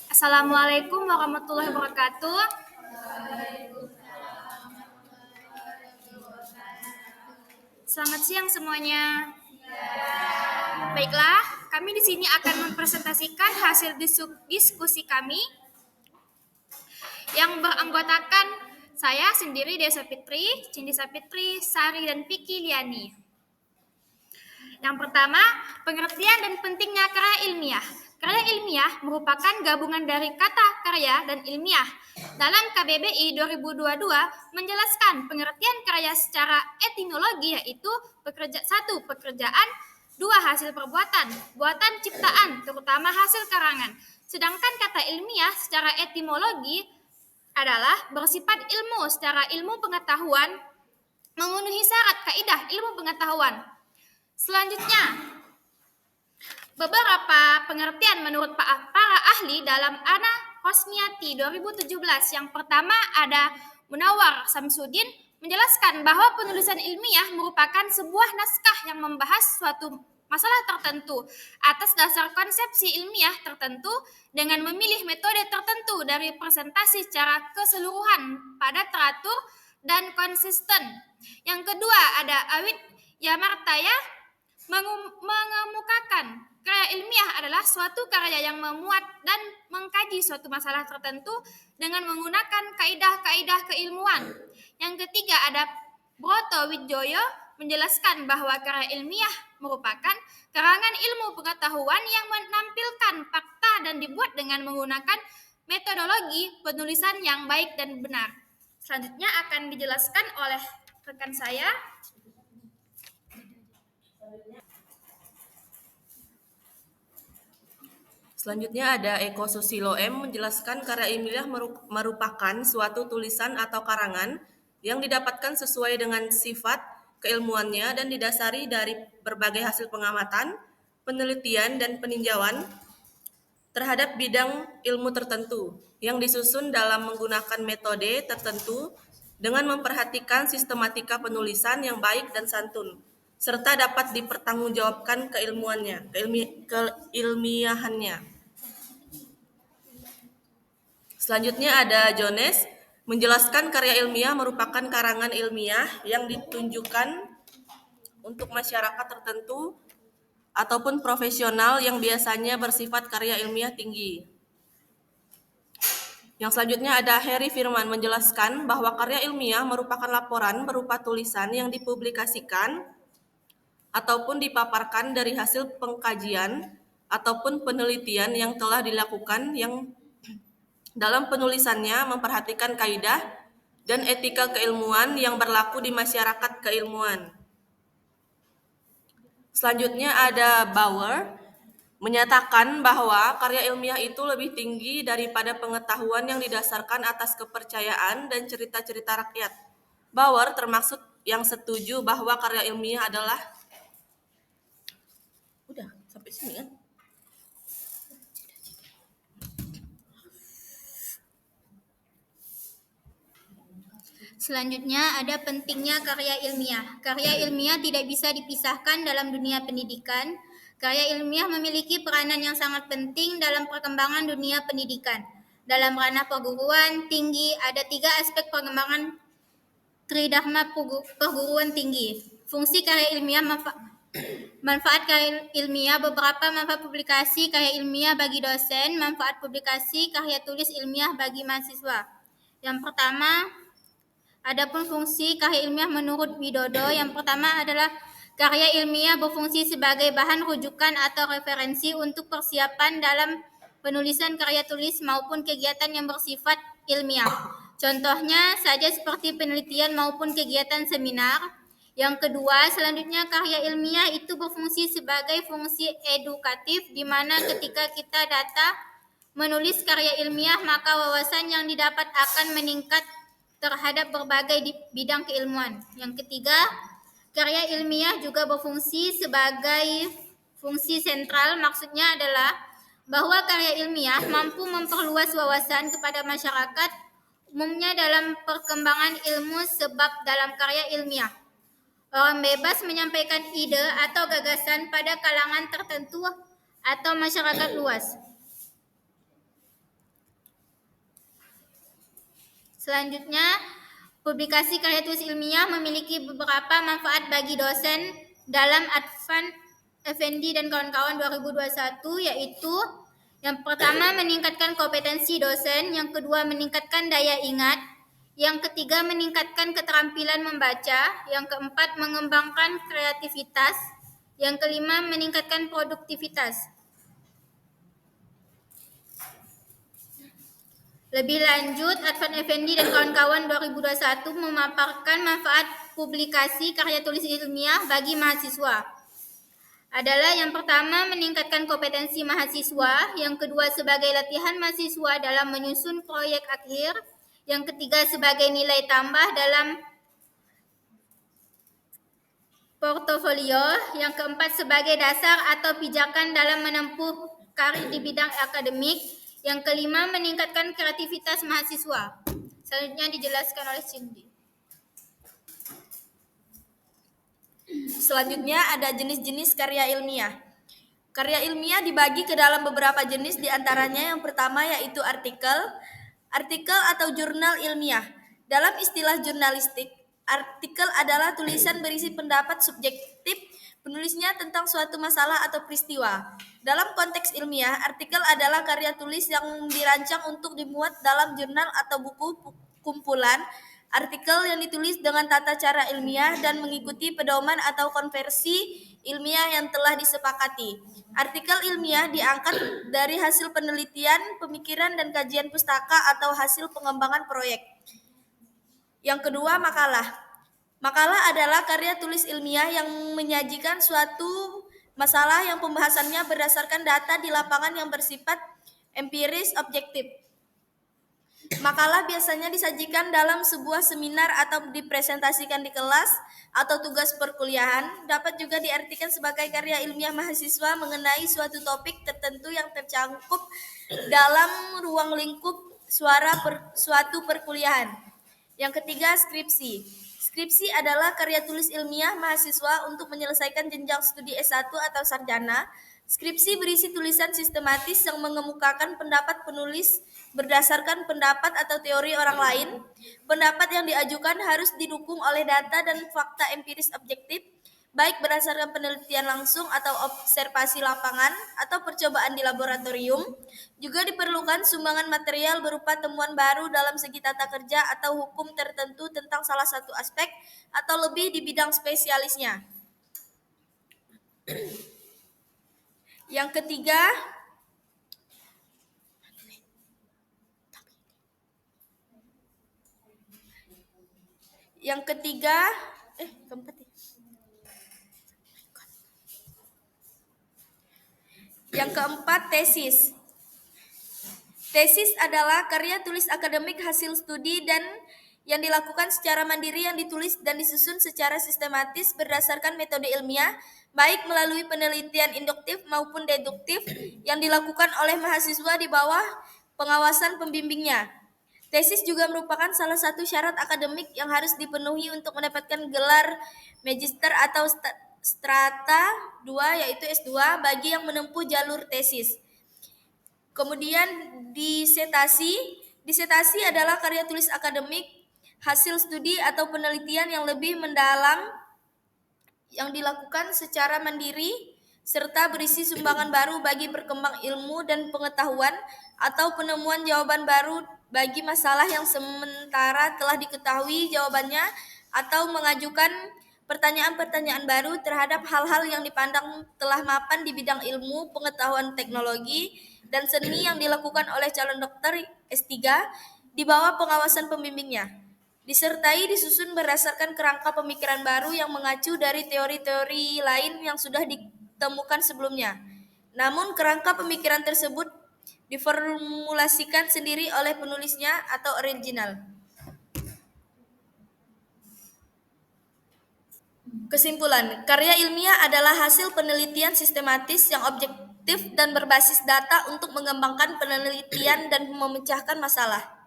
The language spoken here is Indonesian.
Assalamualaikum warahmatullahi wabarakatuh. Selamat siang semuanya. Baiklah, kami di sini akan mempresentasikan hasil diskusi kami yang beranggotakan saya sendiri Desa Fitri, Cindy Sapitri, Sari dan Piki Liani. Yang pertama, pengertian dan pentingnya karya ilmiah. Karya ilmiah merupakan gabungan dari kata karya dan ilmiah. Dalam KBBI 2022 menjelaskan pengertian karya secara etimologi yaitu pekerjaan, dua hasil perbuatan, buatan ciptaan, terutama hasil karangan. Sedangkan kata ilmiah secara etimologi adalah bersifat ilmu secara ilmu pengetahuan, memenuhi syarat kaidah ilmu pengetahuan. Selanjutnya, beberapa pengertian menurut para ahli dalam Ana Rosmiati 2017. Yang pertama ada Munawar Samsudin menjelaskan bahwa penulisan ilmiah merupakan sebuah naskah yang membahas suatu masalah tertentu atas dasar konsepsi ilmiah tertentu dengan memilih metode tertentu dari presentasi secara keseluruhan pada teratur dan konsisten. Yang kedua ada Awit Yamartaya mengemukakan karya ilmiah adalah suatu karya yang memuat dan mengkaji suatu masalah tertentu dengan menggunakan kaidah-kaidah keilmuan. Yang ketiga ada Broto Widjoyo menjelaskan bahwa karya ilmiah merupakan karangan ilmu pengetahuan yang menampilkan fakta dan dibuat dengan menggunakan metodologi penulisan yang baik dan benar. Selanjutnya akan dijelaskan oleh rekan saya. Selanjutnya ada Eko Susilo M menjelaskan karya ilmiah merupakan suatu tulisan atau karangan yang didapatkan sesuai dengan sifat keilmuannya dan didasari dari berbagai hasil pengamatan, penelitian, dan peninjauan terhadap bidang ilmu tertentu yang disusun dalam menggunakan metode tertentu dengan memperhatikan sistematika penulisan yang baik dan santun, serta dapat dipertanggungjawabkan keilmiahannya. Selanjutnya ada Jones menjelaskan karya ilmiah merupakan karangan ilmiah yang ditunjukkan untuk masyarakat tertentu ataupun profesional yang biasanya bersifat karya ilmiah tinggi. Yang selanjutnya ada Heri Firman menjelaskan bahwa karya ilmiah merupakan laporan berupa tulisan yang dipublikasikan ataupun dipaparkan dari hasil pengkajian ataupun penelitian yang telah dilakukan yang dalam penulisannya memperhatikan kaidah dan etika keilmuan yang berlaku di masyarakat keilmuan. Selanjutnya ada Bauer menyatakan bahwa karya ilmiah itu lebih tinggi daripada pengetahuan yang didasarkan atas kepercayaan dan cerita-cerita rakyat. Bauer termasuk yang setuju bahwa karya ilmiah adalah udah sampai sini kan? Selanjutnya ada pentingnya karya ilmiah. Karya ilmiah tidak bisa dipisahkan dalam dunia pendidikan. Karya ilmiah memiliki peranan yang sangat penting dalam perkembangan dunia pendidikan. Dalam ranah perguruan tinggi ada 3 aspek pengembangan tridharma perguruan tinggi. Fungsi karya ilmiah, manfaat karya ilmiah, beberapa manfaat publikasi karya ilmiah bagi dosen, manfaat publikasi karya tulis ilmiah bagi mahasiswa. Yang pertama, adapun fungsi karya ilmiah menurut Widodo, yang pertama adalah karya ilmiah berfungsi sebagai bahan rujukan atau referensi untuk persiapan dalam penulisan karya tulis maupun kegiatan yang bersifat ilmiah. Contohnya saja seperti penelitian maupun kegiatan seminar. Yang kedua, selanjutnya karya ilmiah itu berfungsi sebagai fungsi edukatif, di mana ketika kita menulis karya ilmiah, maka wawasan yang didapat akan meningkat terhadap berbagai bidang keilmuan. Yang ketiga, karya ilmiah juga berfungsi sebagai fungsi sentral, maksudnya adalah bahwa karya ilmiah mampu memperluas wawasan kepada masyarakat umumnya dalam perkembangan ilmu, sebab dalam karya ilmiah orang bebas menyampaikan ide atau gagasan pada kalangan tertentu atau masyarakat luas. Selanjutnya, publikasi karya tulis ilmiah memiliki beberapa manfaat bagi dosen dalam Advan Effendi dan kawan-kawan 2021, yaitu yang pertama meningkatkan kompetensi dosen, yang kedua meningkatkan daya ingat, yang ketiga meningkatkan keterampilan membaca, yang keempat mengembangkan kreativitas, yang kelima meningkatkan produktivitas. Lebih lanjut, Advan Effendi dan kawan-kawan 2021 memaparkan manfaat publikasi karya tulis ilmiah bagi mahasiswa. Adalah yang pertama meningkatkan kompetensi mahasiswa, yang kedua sebagai latihan mahasiswa dalam menyusun proyek akhir, yang ketiga sebagai nilai tambah dalam portofolio, yang keempat sebagai dasar atau pijakan dalam menempuh karir di bidang akademik, yang kelima meningkatkan kreativitas mahasiswa. Selanjutnya dijelaskan oleh Cindy. Selanjutnya ada jenis-jenis karya ilmiah. Karya ilmiah dibagi ke dalam beberapa jenis, diantaranya yang pertama yaitu artikel. Artikel atau jurnal ilmiah. Dalam istilah jurnalistik, artikel adalah tulisan berisi pendapat subjektif penulisnya tentang suatu masalah atau peristiwa. Dalam konteks ilmiah, artikel adalah karya tulis yang dirancang untuk dimuat dalam jurnal atau buku kumpulan artikel yang ditulis dengan tata cara ilmiah dan mengikuti pedoman atau konversi ilmiah yang telah disepakati. Artikel ilmiah diangkat dari hasil penelitian, pemikiran, dan kajian pustaka atau hasil pengembangan proyek. Yang kedua, makalah. Makalah adalah karya tulis ilmiah yang menyajikan suatu masalah yang pembahasannya berdasarkan data di lapangan yang bersifat empiris objektif. Makalah biasanya disajikan dalam sebuah seminar atau dipresentasikan di kelas atau tugas perkuliahan. Dapat juga diartikan sebagai karya ilmiah mahasiswa mengenai suatu topik tertentu yang tercangkup dalam ruang lingkup suatu perkuliahan. Yang ketiga, skripsi. Skripsi adalah karya tulis ilmiah mahasiswa untuk menyelesaikan jenjang studi S1 atau sarjana. Skripsi berisi tulisan sistematis yang mengemukakan pendapat penulis berdasarkan pendapat atau teori orang lain. Pendapat yang diajukan harus didukung oleh data dan fakta empiris objektif, baik berdasarkan penelitian langsung atau observasi lapangan atau percobaan di laboratorium. Juga diperlukan sumbangan material berupa temuan baru dalam segi tata kerja atau hukum tertentu tentang salah satu aspek atau lebih di bidang spesialisnya. Yang ketiga, Yang keempat, tesis. Tesis adalah karya tulis akademik hasil studi dan yang dilakukan secara mandiri yang ditulis dan disusun secara sistematis berdasarkan metode ilmiah, baik melalui penelitian induktif maupun deduktif yang dilakukan oleh mahasiswa di bawah pengawasan pembimbingnya. Tesis juga merupakan salah satu syarat akademik yang harus dipenuhi untuk mendapatkan gelar magister atau strata 2 yaitu S2 bagi yang menempuh jalur tesis. Kemudian disertasi adalah karya tulis akademik hasil studi atau penelitian yang lebih mendalam yang dilakukan secara mandiri serta berisi sumbangan baru bagi berkembang ilmu dan pengetahuan atau penemuan jawaban baru bagi masalah yang sementara telah diketahui jawabannya atau mengajukan pertanyaan-pertanyaan baru terhadap hal-hal yang dipandang telah mapan di bidang ilmu, pengetahuan teknologi, dan seni yang dilakukan oleh calon dokter S3 di bawah pengawasan pembimbingnya. Disertai disusun berdasarkan kerangka pemikiran baru yang mengacu dari teori-teori lain yang sudah ditemukan sebelumnya. Namun kerangka pemikiran tersebut diformulasikan sendiri oleh penulisnya atau original. Kesimpulan, karya ilmiah adalah hasil penelitian sistematis yang objektif dan berbasis data untuk mengembangkan penelitian dan memecahkan masalah.